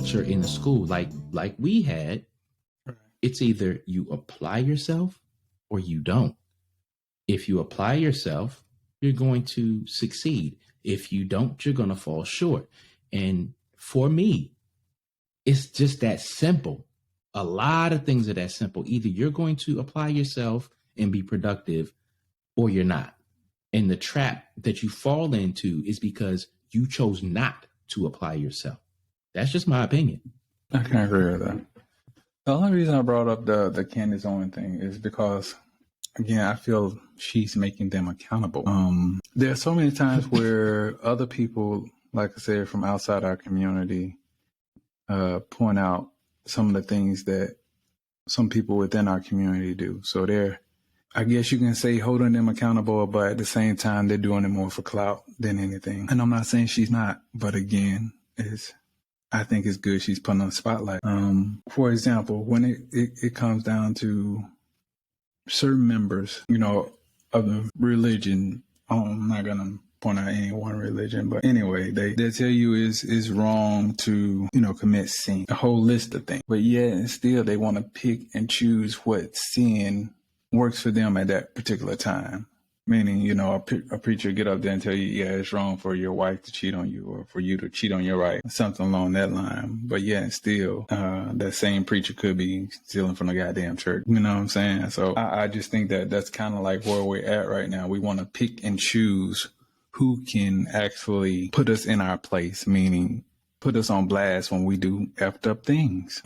culture in the school like we had. It's either you apply yourself or you don't. If you apply yourself, you're going to succeed. If you don't, you're going to fall short. And for me, it's just that simple. A lot of things are that simple. Either you're going to apply yourself and be productive, or you're not. And the trap that you fall into is because you chose not to apply yourself. That's just my opinion. I can agree with that. The only reason I brought up the Candace Owens thing is because, again, I feel she's making them accountable. There are so many times where other people, like I said, from outside our community, point out some of the things that some people within our community do. So they're, I guess you can say, holding them accountable, but at the same time, they're doing it more for clout than anything. And I'm not saying she's not, but again, I think it's good she's putting on the spotlight. For example, when it comes down to certain members, you know, of the religion, I'm not going to point out any one religion, but anyway, they tell you is wrong to, you know, commit sin, a whole list of things. But yet and still they want to pick and choose what sin works for them at that particular time. Meaning, you know, a preacher get up there and tell you, yeah, it's wrong for your wife to cheat on you or for you to cheat on your wife, something along that line. But yeah, still, that same preacher could be stealing from the goddamn church. You know what I'm saying? So I just think that that's kind of like where we're at right now. We want to pick and choose who can actually put us in our place, meaning put us on blast when we do effed up things.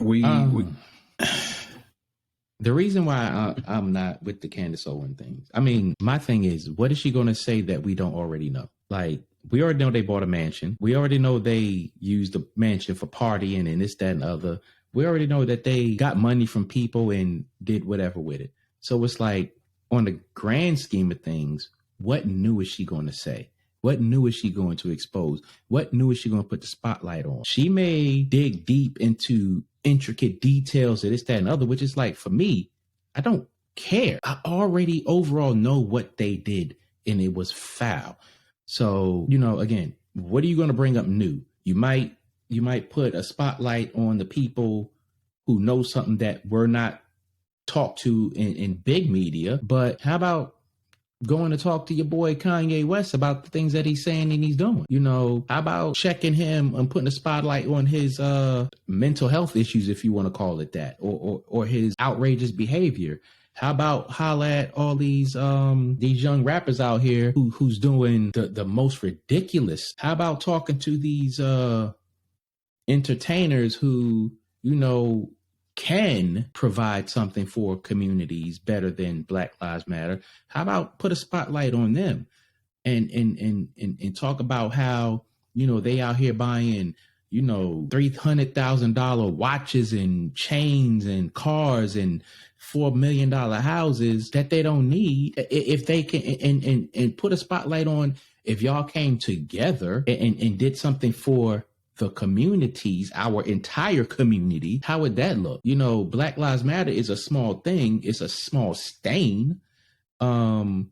The reason why I'm not with the Candace Owens things, I mean, my thing is, what is she going to say that we don't already know? Like, we already know they bought a mansion. We already know they used the mansion for partying and this, that, and other. We already know that they got money from people and did whatever with it. So it's like, on the grand scheme of things, what new is she going to say? What new is she going to expose? What new is she going to put the spotlight on? She may dig deep into intricate details of this, that, and other, which is like, for me, I don't care. I already overall know what they did, and it was foul. So, you know, again, what are you going to bring up new? You might put a spotlight on the people who know something that we're not talked to in big media, but how about going to talk to your boy Kanye West about the things that he's saying and he's doing? You know, how about checking him and putting a spotlight on his mental health issues, if you want to call it that, or his outrageous behavior? How about holla at all these young rappers out here who's doing the most ridiculous? How about talking to these entertainers who, you know, can provide something for communities better than Black Lives Matter? How about put a spotlight on them and talk about how, you know, they out here buying, you know, $300,000 watches and chains and cars and $4 million houses that they don't need. If they can and put a spotlight on, if y'all came together and did something for the communities, our entire community, how would that look? You know, Black Lives Matter is a small thing. It's a small stain. Candace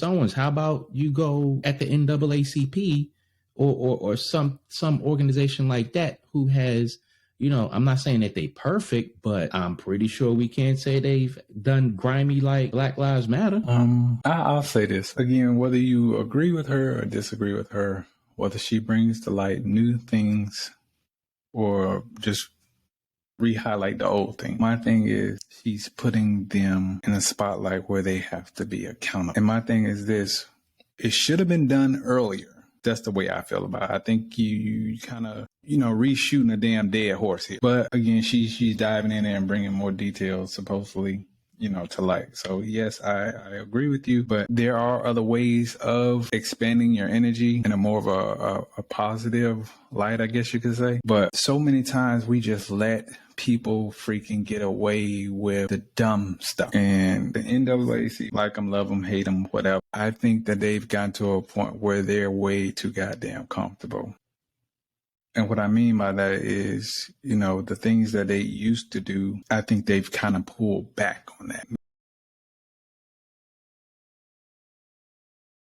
Owens, how about you go at the NAACP or some organization like that who has, you know, I'm not saying that they perfect, but I'm pretty sure we can't say they've done grimy like Black Lives Matter. I'll say this again, whether you agree with her or disagree with her, whether she brings to light new things or just re-highlight the old thing. My thing is she's putting them in a spotlight where they have to be accountable. And my thing is this, it should have been done earlier. That's the way I feel about it. I think you kind of, you know, reshooting a damn dead horse here. But again, she's diving in there and bringing more details, supposedly, you know, to light. So yes, I agree with you, but there are other ways of expanding your energy in a more of a positive light, I guess you could say. But so many times we just let people freaking get away with the dumb stuff. And the NAACP, like them, love them, hate them, whatever, I think that they've gotten to a point where they're way too goddamn comfortable. And what I mean by that is, you know, the things that they used to do, I think they've kind of pulled back on that.